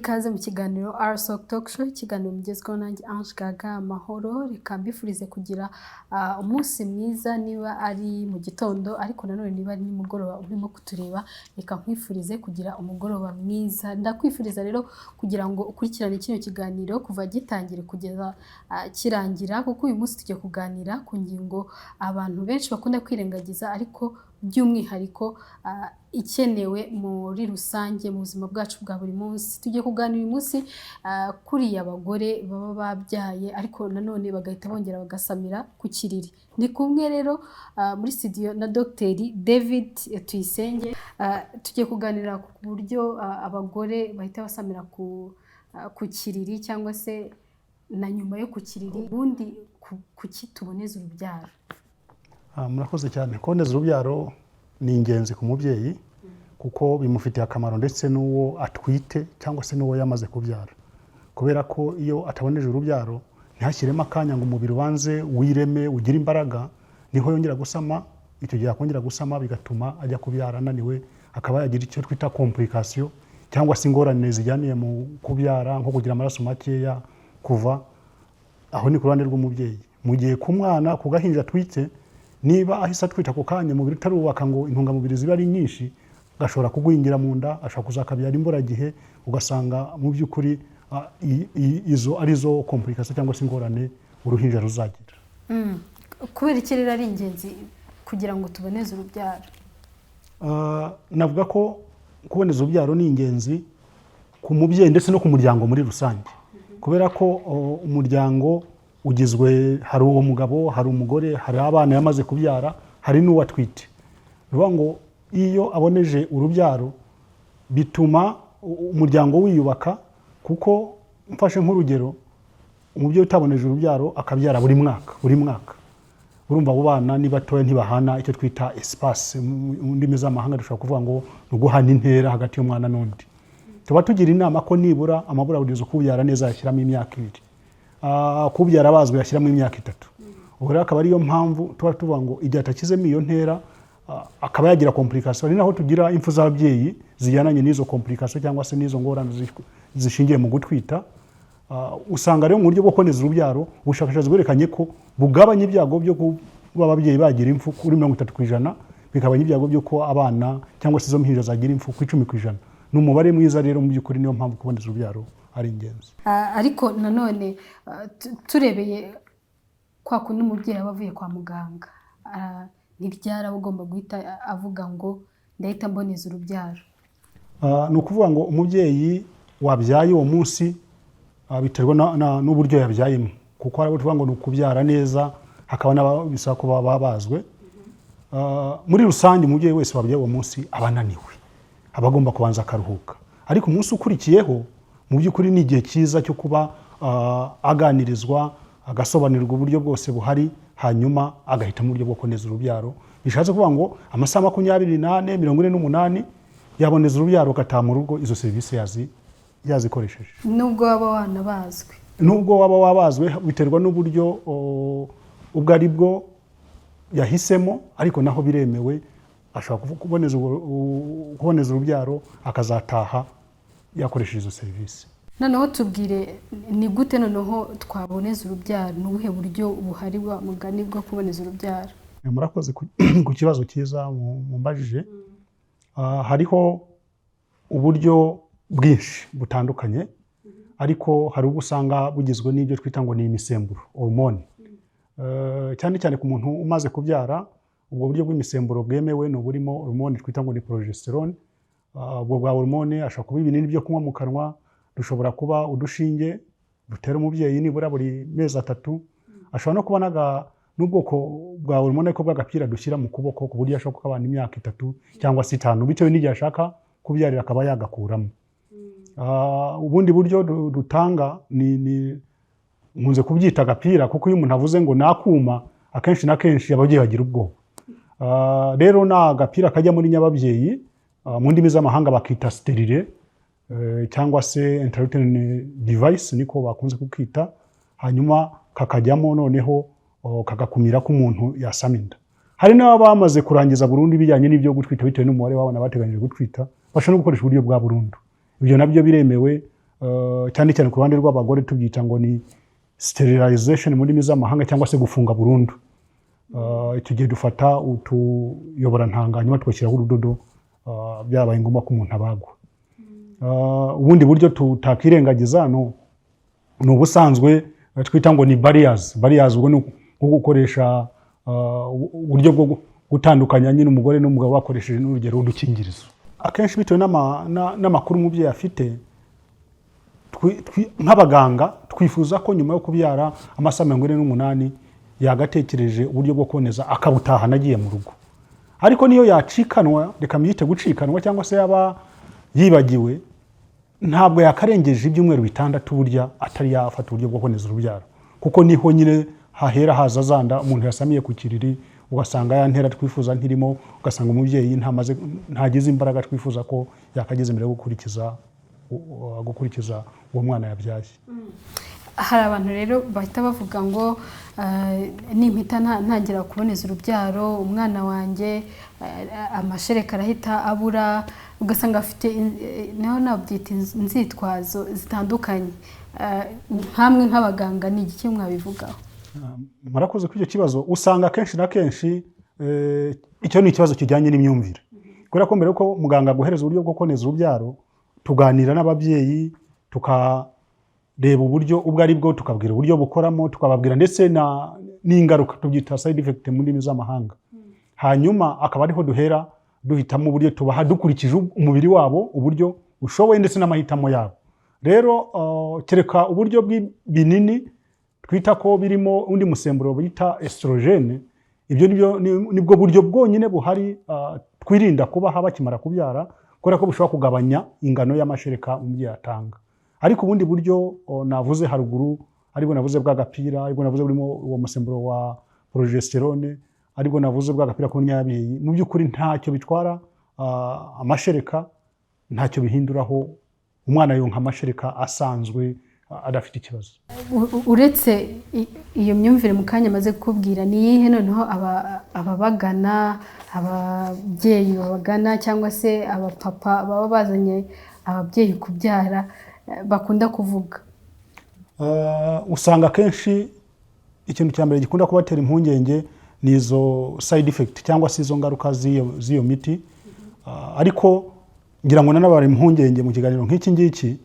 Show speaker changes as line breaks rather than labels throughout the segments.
ikaze mu kiganiro RSOC Talk Show, ikiganiro mugezweho nanjye Ange Gaga Amahoro. Reka mbifurize kugira umunsi mwiza niba ari mu gitondo, ariko nanone niba ari nimugoroba urimo kutureba, reka nkwifurize kugira umugoroba mwiza. Ndakwifuriza rero kugira ngo ukurikirane kino kiganiro kuva gitangira kugeza kirangira, kuko uyu munsi tugiye kuganira ku ngingo abantu benshi bakunda kwirengagiza, ariko by'umwihariko ikenewe muri rusange mu buzima bwacu bwa buri munsi. Tugiye kuganira uyu munsi kuri abagore baba babyaye ariko nanone bagahita bongera bagasamira ku kiriri. Ndi kumwe rero muri studio na Dr. David Tuyisenge. Tugiye kuganira ku buryo abagore bahita basamira ku kiriri cyangwa se na nyuma yo ku kiriri, ubundi kuki tuboneza urubyaro.
Murakoze cyane. Kuboneza urubyaro ni ingenzi ku mubyeyi kuko bimufitiye akamaro ndetse n'uwo atwite cyangwa se n'uwo yamaze kubyara, kubera ko iyo ataboneje urubyaro ntihashyiremo akanya ngo umubiri ubanze wireme ugire imbaraga, niho yongera gusama. Icyo gihe akongera gusama bigatuma ajya kubyara ananiwe, akaba yagira icyo twita complication cyangwa se ingorane zijyaniye mu kubyara, nko kugira amaraso makeya, kuva aho. Ni ku ruhande rw'umubyeyi. Mu gihe ku mwana, ku gahinja atwite, niba ahise atwita ako kanya umubiri utarubaka ngo intungamubiri ziba ari nyinshi, gashobora kugwingira mu nda, ashobora kuzakabyara imburagihe, ugasanga mu by'ukuri izo arizo complication cyangwa se ingorane uruhinja ruzagira.
Kubera iki rero ari ingenzi kugira ngo tuboneze urubyaro?
Navuga ko kuboneza urubyaro ni ingenzi ku mubyeyi ndetse no ku muryango muri rusange, kubera ko umuryango ugizwe, hari uwo mugabo, hari umugore, hari abana yamaze kubyara, hari n'uwo atwite. Bivuga ngo iyo aboneje urubyaro bituma umuryango wiyubaka, kuko mfashe nk'urugero, umubyeyi utaboneje urubyaro akabyara buri mwaka, urumva abo bana ni batoya, ntibahana icyo twita espace. Mu ndimi z'amahanga dushobora kuvuga ngo ni uguhana intera hagati y'umwana n'undi. Tuba tugira inama ko nibura amaburaburizo kubyara neza yashyiramo imyaka 2, kubyara bazwi yashyiramo imyaka 3. Ubu rero akaba ariyo mpamvu tuba tuvuga ngo igihe atakizemo iyo ntera akaba yagira complication. Ni naho tugira impfu z'ababyeyi zijyananye n'izo complication cyangwa se n'izo ngorane zishingiye mu gutwita. Usanga rero mu buryo bwo kuboneza urubyaro, ubushakashatsi bwerekanye ko bugabanya ibyago byo kuba ababyeyi bagira impfu kuri 30%, bikabanya ibyago byo ko abana cyangwa se izo mpinja zagira impfu ku 10%. Ni umubare mwiza rero mu by'ukuri, niyo mpamvu kuboneza urubyaro ari ingenzi.
Ariko nanone turebeye kwa kundi umubyeyi aba avuye kwa muganga, ntibyara ugomba guhita avuga ngo ndahita mboneza urubyaro.
Ni ukuvuga ngo umubyeyi wabyaye uwo munsi biterwa n'uburyo yabyayemo, kuko hari abo tuvuga ngo ni ukubyara neza, hakaba n'abisaba ko baba bazwe. Muri rusange umubyeyi wese wabyaye uwo munsi aba ananiwe, aba agomba kubanza akaruhuka. Ariko umunsi ukurikiyeho mu by'ukuri ni igihe cyiza cyo kuba aganirizwa, agasobanurirwa uburyo bwose buhari, hanyuma agahitamo uburyo bwo kuboneza urubyaro. Bishatse kuvuga ngo amasaha 28, 48 yaboneza urubyaro, agataha mu rugo, izo serivisi yazikoresheje.
Nubwo waba wanabazwe,
nubwo waba wabazwe, biterwa n'uburyo ubwo ari bwo yahisemo, ariko naho biremewe. Ashobora kuboneza urubyaro akazataha yakoresheje izo serivisi.
Noneho tubwire, ni gute noneho twaboneza urubyaro? Ni ubuhe buryo buhari bwa mugani bwo kuboneza urubyaro?
Murakoze ku kibazo cyiza mumbajije. Hariho uburyo bwinshi butandukanye, ariko hari ubwo usanga bugizwe n'ibyo twita ngo ni imisemburo, hormone. Cyane cyane ku muntu umaze kubyara, ubwo buryo bw'imisemburo bwemewe ni uburimo hormone twita ngo ni progesterone. Ubwo bwa hormone ashobora kuba ibinini byo kunywa mu kanwa, dushobora kuba udushinge dutera umubyeyi nibura buri mezi 3. Ashobora no kuba n'ubwoko bwa hormone ko bw'agapira dushyira mu kuboko, ku buryo ashobora kubana imyaka 3 cyangwa se 5 bitewe n'igihe ashaka kubyarira akaba yagakuramo. Ubundi buryo dutanga ni nkunze kubyita agapira, kuko iyo umuntu avuze ngo nakuma, akenshi na kenshi ababyeyi bagira ubwoba. Rero na agapira kajya muri nyababyeyi, mu ndimi z'amahanga bakita sterile, cyangwa se intrauterine device niko bakunze kukita. Hanyuma kakajyamo noneho kagakumira ko umuntu yasama inda. Hari n'ababa bamaze kurangiza burundu ibijyanye n'ibyo gutwita bitewe n'umubare w'abana bateganyije gutwita, bashobora no gukoresha uburyo bwa burundu. Ibyo nabyo biremewe, cyane cyane ku ruhande rw'abagore tubyita ngo ni sterilization mu ndimi z'amahanga cyangwa se gufunga burundu. Icyo gihe dufata utuyoborantanga hanyuma tugashyiraho urudodo byabaye ngombwa ko umuntu abagwa. Ubundi buryo tutakirengagiza ni ubusanzwe twita ngo ni barriers ubwo ni nko gukoresha uburyo bwo gutandukanya nyine umugore n'umugabo bakoresheje n'urugero udukingirizo. Akenshi bitewe n'amakuru umubyeyi afite, nk'abaganga twifuza ko nyuma yo kubyara amasaha 48 yagatekereje uburyo bwo kuboneza akabutahana agiye mu rugo. Ariko niyo yacikanwa, reka myite gucikanwa cyangwa se yaba yibagiwe, ntabwo yakarengeje ibyumweru 6 burya atari yafata uburyo bwo kuboneza urubyaro, kuko niho nyine hahera haza zanda umuntu yasamiye ku kiriri, ugasanga ya ntera twifuza ntirimo, ugasanga umubyeyi ntagize imbaraga twifuza ko yakageze mbere yo gukurikiza uwo mwana yabyaye.
Hari abantu rero bahita bavuga ngo nimpita ntangira kuboneza urubyaro umwana wanjye amashereka arahita abura, ugasanga afite naho nabyita inzitwazo zitandukanye. Nkamwe nk'abaganga ni iki mwabivugaho?
Murakoze kuri icyo kibazo. Usanga kenshi na kenshi icyo ni ikibazo kijyanye n'imyumvire, kubera ko mbere yuko muganga guhereza uburyo bwo kuboneza urubyaro tuganira n'ababyeyi, tukareba uburyo ubwo ari bwo, tukabwira uburyo bukoramo, tukababwira ndetse n'ingaruka tubyita side effect mu ndimi z'amahanga. Hanyuma akaba ariho duhera duhitamo uburyo tubaha dukurikije umubiri wabo uburyo ushoboye ndetse n'amahitamo yabo. Rero kereka uburyo bw'ibinini twita ko birimo undi musemburo bita estrogene, ibyo nibwo buryo bwonyine buhari twirinda kubaha bakimara kubyara, kubera ko bushobora kugabanya ingano y'amashereka umubyeyi atanga. Ariko ubundi buryo navuze haruguru, aribwo navuze bw'agapira, aribwo navuze burimo uwo musemburo wa progesterone, aribwo navuze bw'agapira k'umunyabyeyi, mu by'ukuri ntacyo bitwara amashereka, ntacyo bihinduraho, umwana yonka amashereka asanzwe adafite ikibazo.
Uretse iyo myumvire mu kanya maze kukubwira, ni iyihe noneho ababagana, ababyeyi babagana cyangwa se abapapa baba bazanye ababyeyi kubyara bakunda kuvuga?
Usanga kenshi ikintu cya mbere gikunda kubatera impungenge ni izo side effect cyangwa se izo ngaruka z'iyo miti. Ariko ngira ngo nanabare impungenge mu kiganiro nk'iki ngiki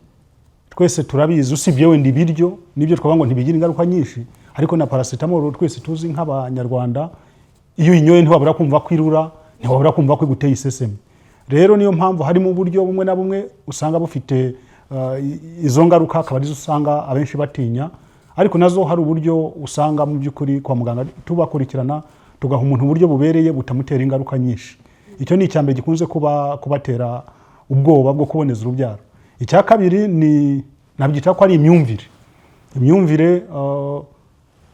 twese turabizi, usibye wenda ibiryo nibyo twavuga ngo ntibigira ingaruka nyinshi, ariko na paracetamol twese tuzi nk'abanyarwanda, iyo inyoye ntiwabura kumva kwirura, ntiwabura kumva ko iguteye iseseme. Rero niyo mpamvu harimo uburyo bumwe na bumwe usanga bufite izo ngaruka, akaba arizo usanga abenshi batinya. Ariko nazo hari uburyo usanga mu by'ukuri kwa muganga tubakurikirana, tugaha umuntu uburyo bubereye butamutera ingaruka nyinshi. Icyo ni icyambere gikunze kubatera ubwoba bwo kuboneza urubyaro. Icya kabiri ni nabyita ko ari imyumvire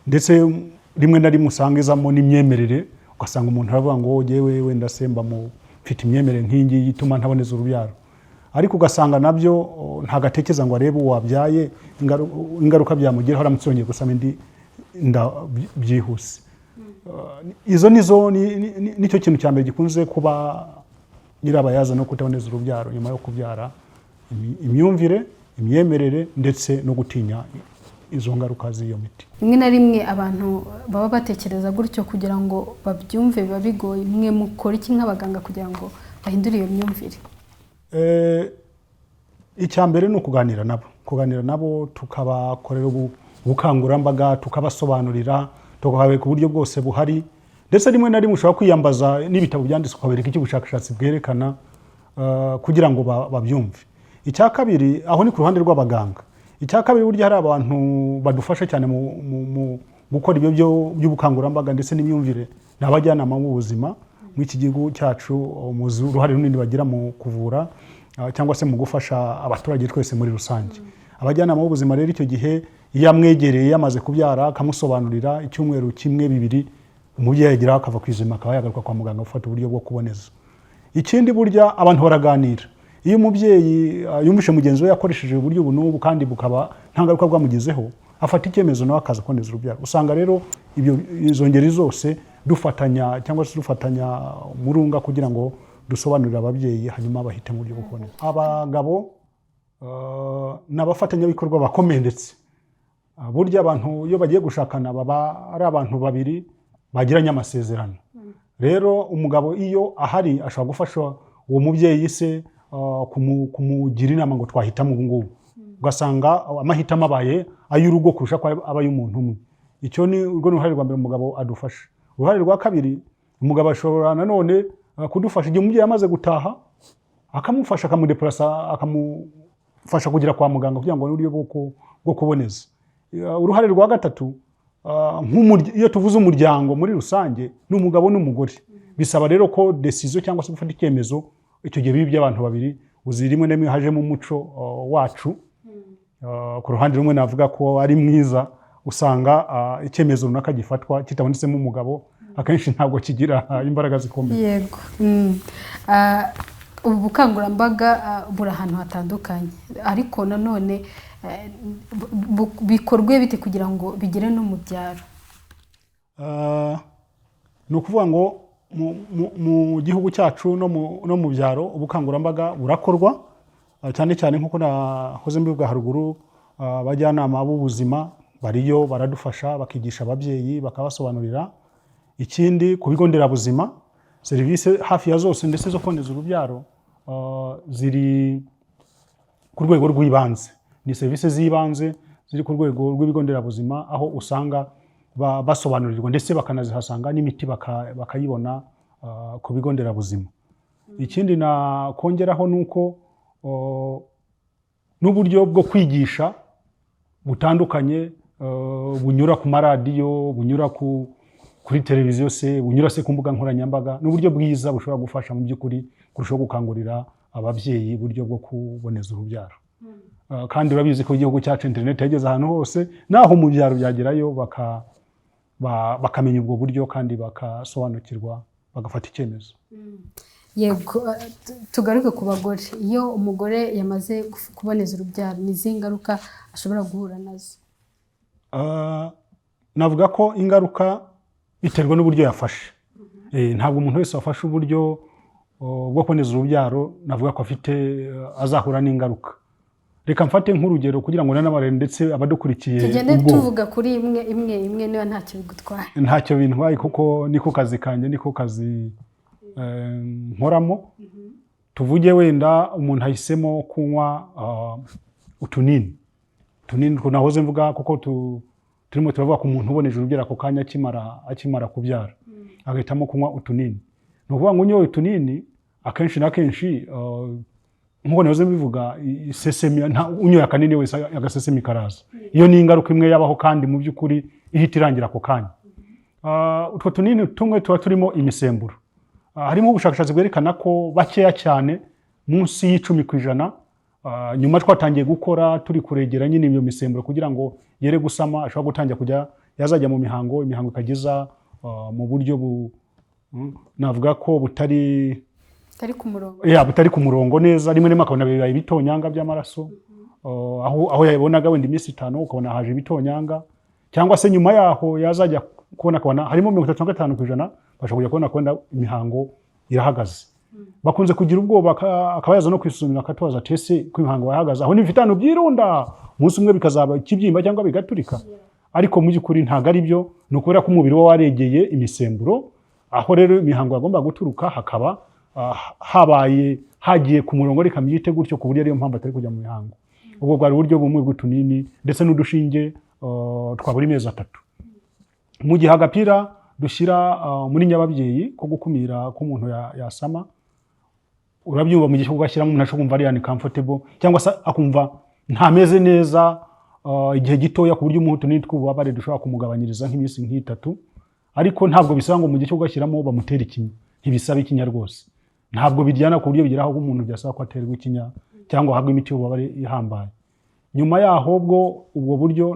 ndetse rimwe na rimwe usanga izamo n'imyemerere, ugasanga umuntu aravuga ngo yewe wenda semba mfite imyemerere nk'ingi ituma ntaboneza urubyaro. Ariko ugasanga nabyo ntagatekereza ngo arebe uwabyaye ingaruka byamugeraho aramutse yongeye gusama inda byihuse. Izo nicyo kintu cya mbere gikunze kuba nyirabayaza no kutaboneza urubyaro nyuma yo kubyara: imyumvire, imyemerere ndetse no gutinya izo ngaruka z'iyo miti.
Rimwe na rimwe abantu baba batekereza gutyo kugira ngo babyumve biba bigoye. Mwe mukora iki nk'abaganga kugira ngo bahindure iyo myumvire?
Icya mbere ni kuganira nabo tukabakorera ubukangurambaga, tukabasobanurira, tukabereka uburyo bwose buhari, ndetse rimwe na rimwe ushobora kwiyambaza n'ibitabo byanditswe ukabereka icyo ubushakashatsi bwerekana kugira ngo babyumve. Icya kabiri, aho ni ku ruhande rw'abaganga. Icya kabiri, burya hari abantu badufasha cyane mu gukora ibyo by'ubukangurambaga ndetse n'imyumvire, ni abajyanama b'ubuzima. Muri iki gihugu cyacu muzi uruhare runini bagira mu kuvura cyangwa se mu gufasha abaturage twese muri rusange. Abajyanama b'ubuzima rero icyo gihe iyo amwegereye yamaze kubyara akamusobanurira, icyumweru kimwe bibiri umubyeyi yageraho akava ku izima, akaba yagaruka kwa muganga gufata uburyo bwo kuboneza. Ikindi, burya abantu baraganira. Iyo umubyeyi yumvishe mugenzi we yakoresheje uburyo ubu n'ubu kandi bukaba nta ngaruka bwamugezeho, afata icyemezo nawe akaza kuboneza urubyaro. Usanga rero izo ngeri zose dufatanya murunga kugira ngo dusobanurire ababyeyi hanyuma bahite mu buryo bwo kuboneza. Abagabo n'abafatanyabikorwa bakomeye ndetse burya abantu iyo bagiye gushakana baba ari abantu babiri bagiranye amasezerano. Rero umugabo iyo ahari ashobora gufasha uwo mubyeyi se kumugira inama ngo twahitamo ubu ngubu, ugasanga amahitamo abaye ay'urugo kurusha ko aba ay'umuntu umwe. Icyo ni urwo uruhare rwa mbere umugabo adufasha. Uruhare rwa kabiri, umugabo ashobora nanone kudufasha igihe umubyeyi amaze gutaha, akamufasha akamudeplasa, akamufasha kugera kwa muganga kugira ngo n'uburyo bwo kuboneza. Uruhare rwa gatatu, iyo tuvuze umuryango muri rusange ni umugabo n'umugore. Bisaba rero ko decision cyangwa se gufata icyemezo icyo gihe bibi by'abantu babiri, uzi rimwe na rimwe hajemo umuco wacu. Ku ruhande rumwe navuga ko ari mwiza, usanga icyemezo runaka gifatwa kitabonetsemo umugabo akenshi ntabwo kigira imbaraga zikomeye.
Yego. Ubu bukangurambaga buri ahantu hatandukanye, ariko nanone bikorwe bite kugira ngo bigere no mu byaro?
Ni ukuvuga ngo mu gihugu cyacu no mu byaro ubukangurambaga burakorwa, cyane cyane nk'uko nahoze mbivuga haruguru, abajyanama b'ubuzima bariyo baradufasha, bakigisha ababyeyi, bakabasobanurira. Ikindi ku bigo nderabuzima, serivisi hafi ya zose ndetse zo kuboneza urubyaro ziri ku rwego rw'ibanze. Ni serivisi z'ibanze ziri ku rwego rw'ibigo nderabuzima, aho usanga basobanurirwa ndetse bakanazihasanga n'imiti bakayibona ku bigo nderabuzima. Ikindi nakongeraho ni uko n'uburyo bwo kwigisha butandukanye bunyura ku maradiyo, bunyura kuri televiziyo se, bunyura se ku mbuga nkoranyambaga, n'uburyo bwiza bushobora gufasha mu by'ukuri kurushaho gukangurira ababyeyi uburyo bwo kuboneza urubyaro. Kandi urabizi ko igihugu cyacu internet yageze ahantu hose, naho mu byaro byagerayo bakamenya ubwo buryo kandi bakasobanukirwa bagafata icyemezo.
Yego, tugaruke ku bagore. Iyo umugore yamaze kuboneza urubyaro, ni izihe ngaruka ashobora guhura nazo?
Navuga ko ingaruka biterwa n'uburyo yafashe. Ntabwo umuntu wese wafashe uburyo bwo kuboneza urubyaro navuga ko azahura n'ingaruka. Reka mfate nk'urugero kugira ngo nanabare ndetse abadukurikiye
tugende tuvuga kuri imwe niba ntacyo bigutwaye.
Ntacyo bintwaye kuko niko kazi kanjye, niko kazi nkoramo. Tuvuge wenda umuntu ahisemo kunywa utunini nahoze mvuga kuko turimo turavuga ku muntu uboneje urubyaro ako kanya akimara kubyara, agahitamo kunywa utunini. Ni ukuvuga ngo unyoye utunini akenshi na kenshi nk'uko nahoze mbivuga, isesemi unyoye akanini wese agasesemi karaza. Iyo ni ingaruka imwe yabaho kandi mu by'ukuri ihita irangira ako kanya. Utwo tunini tumwe tuba turimo imisemburo. Harimo ubushakashatsi bwerekana ko bakeya cyane, munsi y'10%, nyuma twatangiye gukora turi kuregera nyine iyo misemburo kugira ngo yere gusama, ashobora gutangira yazajya mu mihango ikageza mu buryo navuga ko butari ku murongo neza. Rimwe rimwe akabona bibaye ibitonyanga by'amaraso, aho yabonaga wenda iminsi 5 ukabona haje ibitonyanga, cyangwa se nyuma yaho yazajya kubona harimo 35% bashobora kubona imihango irahagaze. Bakunze kugira ubwoba, akaba yaza no kwisuzumira akatubaza tese ko imihango yahagaze, aho n'ibifitano byirunda umunsi umwe bikazaba ikibyimba cyangwa bigaturika. Ariko mu by'ukuri ntago ari byo, ni ukubera ko umubiri we waregeye imisemburo, aho rero imihango yagomba guturuka hakaba hagiye ku murongo, reka mbyite gutyo, ku buryo ariyo mpamvu atari kujya mu mihango. Ubwo bwari uburyo bumwe bw'utunini ndetse n'udushinge twa buri mezi 3. Mu gihe agapira dushyira muri nyababyeyi ko gukumira ko umuntu yasama, urabyumva mu gihe ugashyiramo umuntu ashobora kumva ari uncomfortable cyangwa se akumva ntameze neza igihe gitoya, ku buryo umuntu utunini tw'ububabare dushobora kumugabanyiriza nk'iminsi 3. Ariko ntabwo bisaba ngo mu gihe ugashyiramo bamutera ikinya, ntibisaba ikinya rwose. Ntabwo biryana ku buryo bigeraho umuntu byasaba ko aterwa ikinya cyangwa ahabwa imiti y'ububabare ihambaye. Nyuma yaho ubwo buryo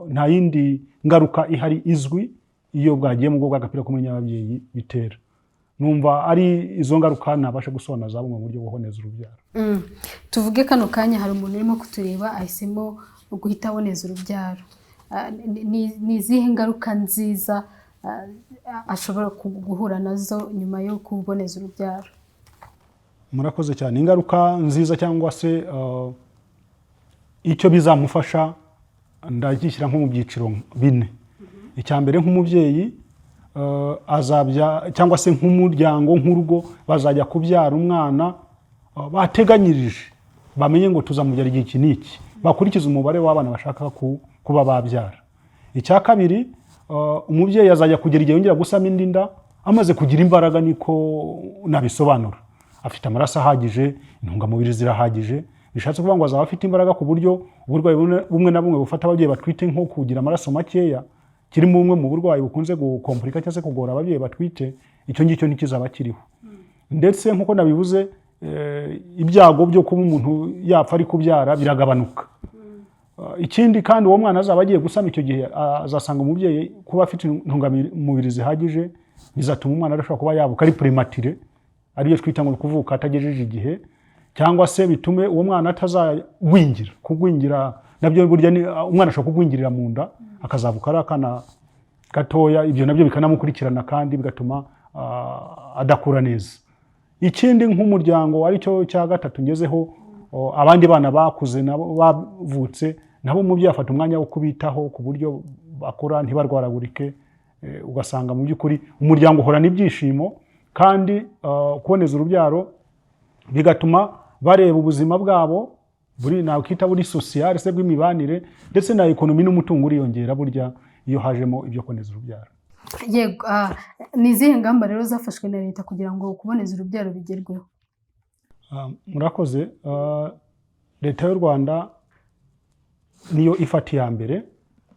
nta yindi ngaruka ihari izwi iyo bwagiye mu bwo bw'agapira ko muri nyababyeyi bitera. Numva ari izo ngaruka nabasha gusobanura za bumwe mu buryo bwo kuboneza urubyaro.
Tuvuge kano kanya hari umuntu urimo kutureba ahisemo guhita aboneza urubyaro. Ni izihe ngaruka nziza ashobora guhura nazo nyuma yo kuboneza urubyaro?
Murakoze cyane. Ingaruka nziza cyangwa se icyo bizamufasha ndagishyira nko mu byiciro bine. Icya mbere nk'umubyeyi azabya cyangwa se nk'umuryango nk'urugo bazajya kubyara umwana bateganyirije, bamenye ngo tuzamubyara igihe iki n'iki, bakurikiza umubare w'abana bashaka kuba babyara. Icya kabiri, umubyeyi azajya kugera igihe yongera gusama indi nda amaze kugira imbaraga, niko nabisobanura, afite amaraso ahagije, intungamubiri zirahagije, bishatse kuvuga ngo azaba afite imbaraga ku buryo uburwayi bumwe na bumwe bufata ababyeyi batwite nko kugira amaraso makeya, kirimo bumwe mu burwayi bukunze gukomplika cyangwa se kugora ababyeyi batwite, icyo ngicyo ntikizaba kiriho. Ndetse nk'uko nabivuze, ibyago byo kuba umuntu yapfa ari kubyara biragabanuka. Ikindi kandi uwo mwana azaba agiye gusama, icyo gihe azasanga umubyeyi kuba afite intungamubiri zihagije, bizatuma umwana adashobora kuba yavuka ari premature, ariyo twita ngo kuvuka atagejeje igihe, cyangwa se bitume uwo mwana atazagwingira. Kugwingira nabyo burya umwana ashobora kugwingirira mu nda akazavuka ari akana gatoya, ibyo nabyo bikanamukurikirana kandi bigatuma adakura neza. Ikindi nk'umuryango aricyo cya gatatu ngezeho, abandi bana bakuze nabo bavutse, nabo umubyeyi afata umwanya wo kubitaho ku buryo bakura ntibarwaragurike, ugasanga mu by'ukuri umuryango uhorana ibyishimo, kandi kuboneza urubyaro bigatuma bareba ubuzima bwabo nakwita buri social se bw'imibanire, ndetse na ekonomi n'umutungo uriyongera burya iyo hajemo ibyo kuboneza urubyaro.
Yego, ni izihe ngamba rero zafashwe na leta kugira ngo kuboneza urubyaro bigerweho?
Murakoze. Leta y'u Rwanda niyo ifata iya mbere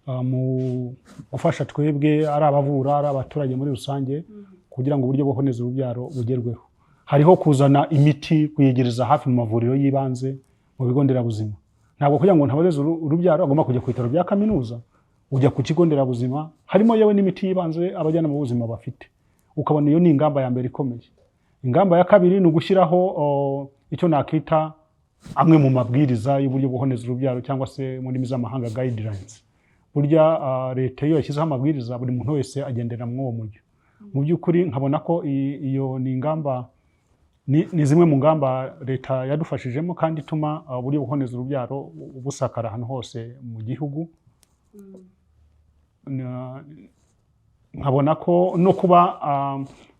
mu gufasha twebwe ari abavura ari abaturage muri rusange kugira ngo uburyo bwo kuboneza urubyaro bugerweho. Hariho kuzana imiti, kuyegereza hafi mu mavuriro y'ibanze, mu bigo nderabuzima. Ntabwo kugira ngo ntaboneze urubyaro agomba kujya ku bitaro bya kaminuza, ujya ku kigo nderabuzima, harimo yewe n'imiti y'ibanze abajyana mu buzima bafite, ukabona iyo ni ingamba ya mbere ikomeye. Ingamba ya kabiri ni ugushyiraho icyo nakita amwe mu mabwiriza y'uburyo bwo kuboneza urubyaro, cyangwa se mu ndimi z'amahanga guidelines. Burya leta iyo yashyizeho amabwiriza buri muntu wese agendera muri uwo mujyo. Mu by'ukuri nkabona ko iyo ni ingamba, ni zimwe mu ngamba leta yadufashijemo kandi ituma uburyo bwo kuboneza urubyaro busakara ahantu hose mu gihugu. Nkabona ko no kuba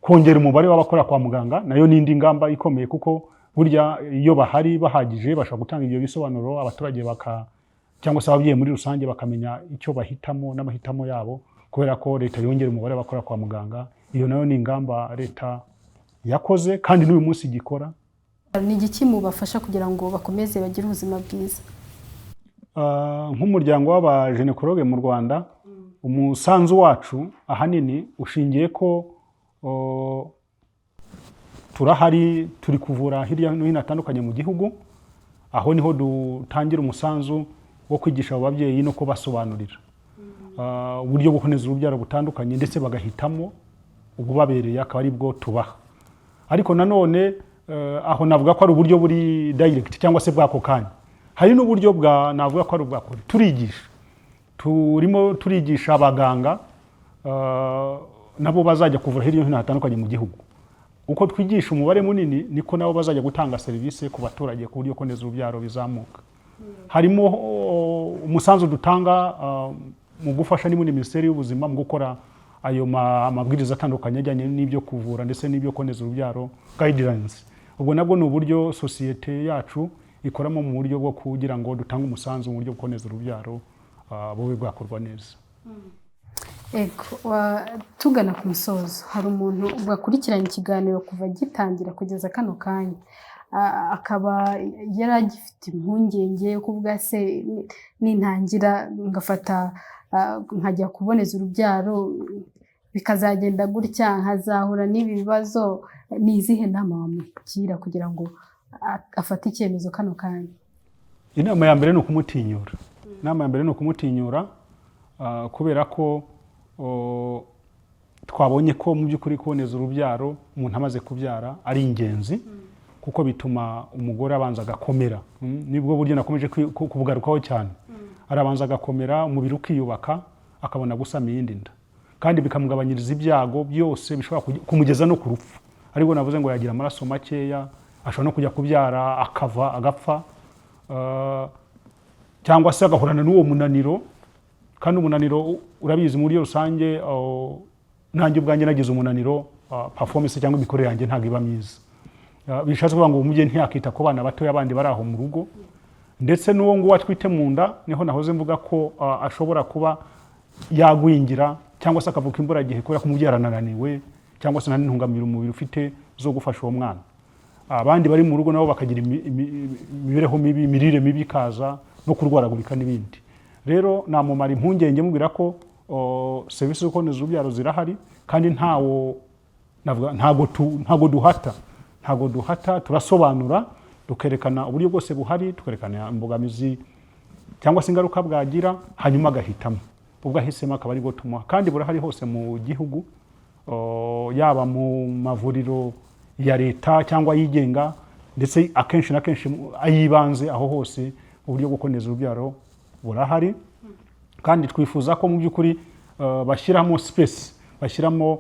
kongera umubare w'abakora kwa muganga nayo ni indi ngamba ikomeye, kuko burya iyo bahari bahagije bashobora gutanga ibyo bisobanuro, abaturage cyangwa se ababyeyi muri rusange bakamenya icyo bahitamo n'amahitamo yabo, kubera ko leta yongera umubare w'abakora kwa muganga. Iyo nayo ni ingamba leta yakoze kandi n'uyu munsi igikora.
Ni igiki mubafasha kugira ngo bakomeze bagire ubuzima bwiza?
Nk'umuryango w'abajenekologe mu Rwanda, umusanzu wacu ahanini ushingiye ko turahari, turi kuvura hirya no hino hatandukanye mu gihugu. Aho niho dutangira umusanzu wo kwigisha abo babyeyi no kubasobanurira uburyo bwo kuboneza urubyaro butandukanye, ndetse bagahitamo ububabereye akaba ari bwo tubaha. Ariko nanone aho navuga ko ari uburyo buri direct cyangwa se bw'ako kanya. Hari n'uburyo navuga ko ari ubwakore, turimo turigisha abaganga nabo bazajya kuvura hirya no hino hatandukanye mu gihugu. Uko twigisha umubare munini niko nabo bazajya gutanga serivisi ku baturage ku buryo kuboneza urubyaro bizamuka. Harimo umusanzu dutanga mu gufasha ni muri Minisiteri y'Ubuzima mu gukora ayo mabwiriza atandukanye ajyanye n'ibyo kuvura ndetse n'ibyo kuboneza urubyaro guidelines. Ubwo nabwo ni uburyo sosiyete yacu ikoramo mu buryo bwo kugira ngo dutange umusanzu mu buryo bwo kuboneza urubyaro bube bwakorwa neza.
Tugana ku musozo, hari umuntu wakurikiranye ikiganiro kuva gitangira kugeza kano kanya, akaba yaragifite impungenge kuvuga se nintangira ngafata nkajya kuboneza urubyaro bikazagenda gutya, nkazahura n'ibi bibazo. Ni izihe nama wamugira kugira ngo afate icyemezo kano kanya?
Inama ya mbere ni ukumutinyura. Inama ya mbere ni ukumutinyura kubera ko twabonye ko mu by'ukuri kuboneza urubyaro umuntu amaze kubyara ari ingenzi, kuko bituma umugore abanza agakomera. Nibwo buryo nakomeje kubugarukaho cyane. Arabanza agakomera, umubiri ukiyubaka, akabona gusama iyindi nda, kandi bikamugabanyiriza ibyago byose bishobora kumugeza no ku rupfu. Ariko navuze ngo yagira amaraso makeya, ashobora no kujya kubyara agapfa. cyangwa se agahorana n'uwo munaniro, kandi umunaniro urabizi muri rusange, nanjye ubwanjye nagize umunaniro, performance cyangwa imikorere yanjye ntabwo iba myiza. Bishatse kuvuga ngo umubyeyi ntiyakita ku bana batoya abandi bari aho mu rugo, ndetse n'uwo nguwo atwite mu nda niho nahoze mvuga ko ashobora kuba yagwingira cyangwa se akavuka imburagihe kubera ko umubyeyi arananiwe cyangwa se nta n'intungamubiri umubiri ufite zo gufasha uwo mwana. Abandi bari mu rugo nabo bakagira imibereho mibi, imirire mibi ikaza no kurwaragurika n'ibindi. Rero namumara impungenge mubwira ko serivisi zo kuboneza urubyaro zirahari, kandi ntago duhata, turasobanura, tukerekana uburyo bwose buhari, tukerekana imbogamizi cyangwa se ingaruka bwagira, hanyuma agahitamo. Ubwo ahisemo akaba ari bwo tumuha, kandi burahari hose mu gihugu, yaba mu mavuriro ya leta cyangwa yigenga, ndetse akenshi na kenshi ayibanze, aho hose uburyo bwo kuboneza urubyaro burahari. Kandi twifuza ko mu by'ukuri bashyiramo space, bashyiramo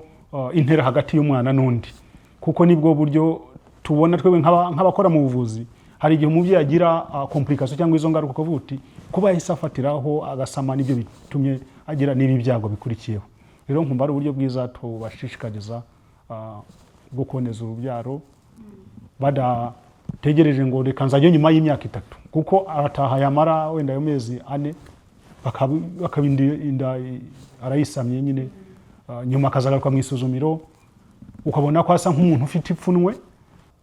intera hagati y'umwana n'undi, kuko nibwo buryo tubona twebwe nk'abakora mu buvuzi. Hari igihe umubyeyi agira complication cyangwa izo ngaruka kuvuga uti kuba yahise afatiraho agasama nibyo bitumye agira n'ibi byago bikurikiyeho. Rero nkumva ari uburyo bwiza tubashishikariza bwo kuboneza urubyaro, badategereje ngo reka nzajye nyuma y'imyaka 3, kuko arataha yamara wenda ayo mezi 4 bakabinda arayisamye nyine, nyuma akazagaruka mu isuzumiro ukabona ko asa nk'umuntu ufite ipfunwe.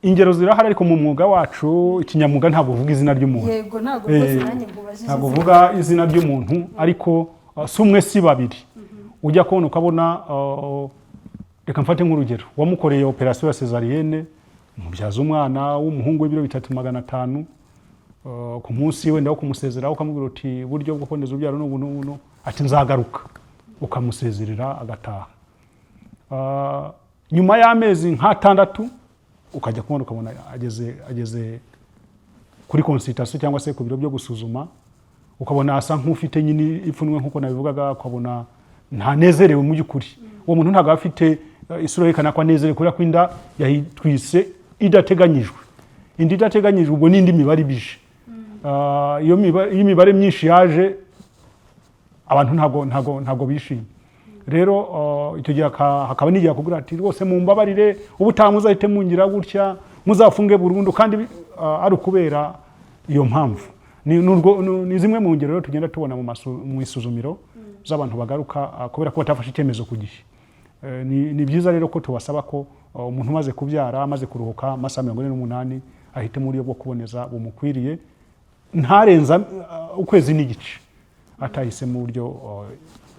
Ingero zirahari, ariko mu mwuga wacu ikinyamwuga ntabwo uvuga izina ry'umuntu.
Yego, ntabwo rwose nanjye ngubajije,
ntabwo uvuga izina ry'umuntu, ariko si umwe si babiri. Ujya kubona ukabona, reka mfate nk'urugero, wamukoreye operation ya cesarienne, umubyaza umwana w'umuhungu w'ibiro 3500, ku munsi wenda wo kumusezeraho ukamubwira uti buryo bwo kuboneza urubyaro n'ubu, ati nzagaruka, ukamusezerera agataha. Nyuma y'amezi nk'6 ukajya kubona ukabona ageze kuri consultation cyangwa se ku biro byo gusuzuma, ukabona asa nk'ufite nyine ipfunwe nk'uko nabivugaga, ukabona ntanezerewe mu by'ukuri. Uwo muntu ntabwo afite isura yerekana ko anezerewe, kubera ko inda yahitwise idateganyijwe. Indi idateganyijwe ubwo n'indi mibare bije. Iyo mibare myinshi yaje, abantu ntabwo bishimye. Rero icyo gihe hakaba n'igihe akubwira ati rwose mumbabarire, ubutaha muzahite mungira gutya, muzafunge burundu, kandi ari ukubera iyo mpamvu. Ni zimwe mu ngero rero tugenda tubona mu isuzumiro z'abantu bagaruka kubera ko batafashe icyemezo ku gihe. Ni byiza rero ko tubasaba ko umuntu umaze kubyara, amaze kuruhuka amasaha 48 ahite mu buryo bwo kuboneza bumukwiriye, ntarenza ukwezi n'igice atahise mu buryo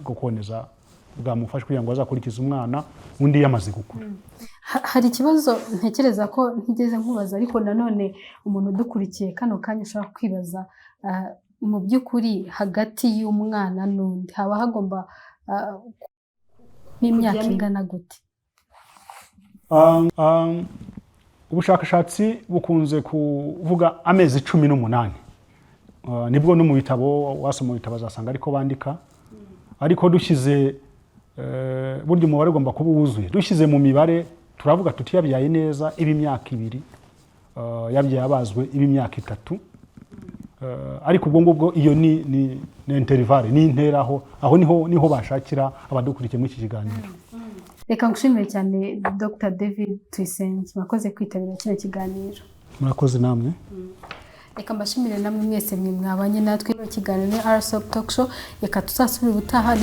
bwo kuboneza bwamufasha kugira ngo azakurikize umwana undi yamaze gukura.
Hari ikibazo ntekereza ko ntigeze nkubaza, ariko nanone umuntu udukurikiye kano kanya ushobora kwibaza, mu by'ukuri hagati y'umwana n'undi haba hagomba n'imyaka ingana gute?
Ubushakashatsi bukunze kuvuga amezi 18. Nibwo no mu bitabo, wasoma mu bitabo azasanga ariko bandika, ariko dushyize buryo umubare ugomba kuba wuzuye. Dushyize mu mibare turavuga tuti yabyaye neza imyaka 2, yabyaye abazwe imyaka 3, ariko ubwo ngubwo iyo ni intervalle, ni interaho, aho niho bashakira abadukurikiye muri iki kiganiro.
Reka ngushimire cyane Dr. David Tuyisenge, mwakoze kwitabira kino kiganiro.
Murakoze namwe.
Reka mbashimire namwe mwese mwabanye natwe mu kiganiro RSOP Talk Show. Reka tuzasubira ubutaha.